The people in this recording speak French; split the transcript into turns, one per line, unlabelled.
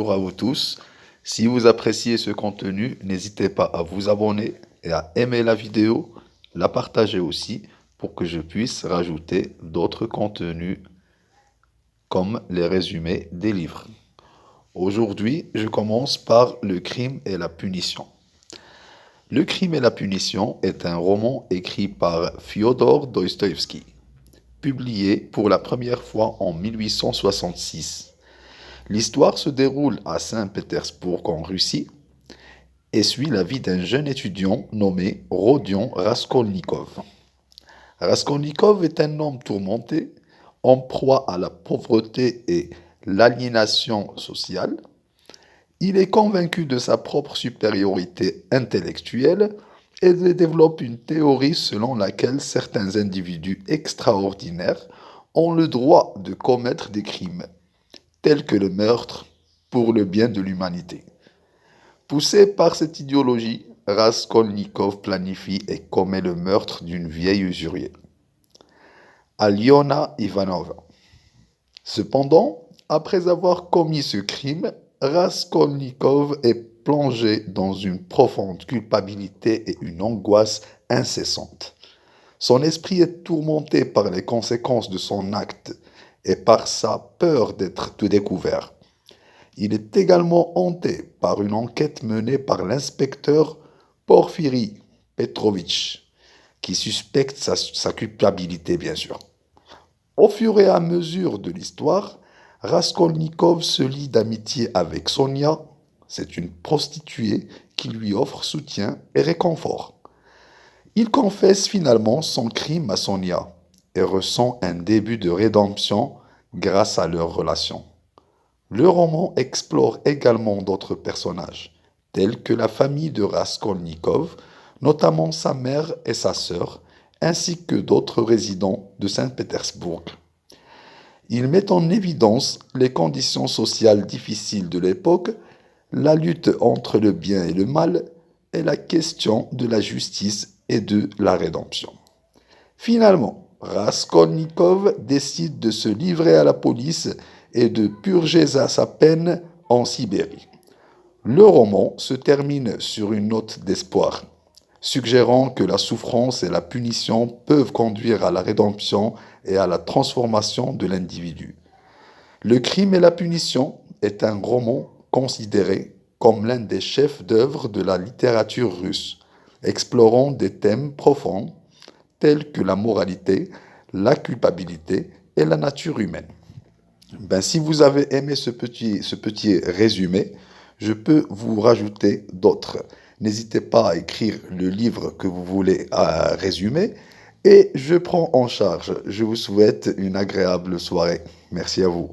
bonjour à vous tous. Si vous appréciez ce contenu, n'hésitez pas à vous abonner et à aimer la vidéo, la partager aussi pour que je puisse rajouter d'autres contenus comme les résumés des livres. Aujourd'hui, je commence par Le crime et la punition. Le crime et la punition est un roman écrit par Fyodor Dostoïevski, publié pour la première fois en 1866. L'histoire se déroule à Saint-Pétersbourg en Russie et suit la vie d'un jeune étudiant nommé Rodion Raskolnikov. Raskolnikov est un homme tourmenté, en proie à la pauvreté et l'aliénation sociale. Il est convaincu de sa propre supériorité intellectuelle et développe une théorie selon laquelle certains individus extraordinaires ont le droit de commettre des crimes tels que le meurtre pour le bien de l'humanité. Poussé par cette idéologie, Raskolnikov planifie et commet le meurtre d'une vieille usurière, Aliona Ivanova. Cependant, après avoir commis ce crime, Raskolnikov est plongé dans une profonde culpabilité et une angoisse incessante. Son esprit est tourmenté par les conséquences de son acte et par sa peur d'être découvert. Il est également hanté par une enquête menée par l'inspecteur Porfiri Petrovitch, qui suspecte sa culpabilité, bien sûr. Au fur et à mesure de l'histoire, Raskolnikov se lie d'amitié avec Sonia, c'est une prostituée qui lui offre soutien et réconfort. Il confesse finalement son crime à Sonia et ressent un début de rédemption grâce à leur relation. Le roman explore également d'autres personnages, tels que la famille de Raskolnikov, notamment sa mère et sa sœur, ainsi que d'autres résidents de Saint-Pétersbourg. Il met en évidence les conditions sociales difficiles de l'époque, la lutte entre le bien et le mal, et la question de la justice et de la rédemption. Finalement, Raskolnikov décide de se livrer à la police et de purger sa peine en Sibérie. Le roman se termine sur une note d'espoir, suggérant que la souffrance et la punition peuvent conduire à la rédemption et à la transformation de l'individu. Le crime et la punition est un roman considéré comme l'un des chefs-d'œuvre de la littérature russe, explorant des thèmes profonds tels que la moralité, la culpabilité et la nature humaine. Si vous avez aimé ce petit résumé, je peux vous rajouter d'autres. N'hésitez pas à écrire le livre que vous voulez résumer et je prends en charge. Je vous souhaite une agréable soirée. Merci à vous.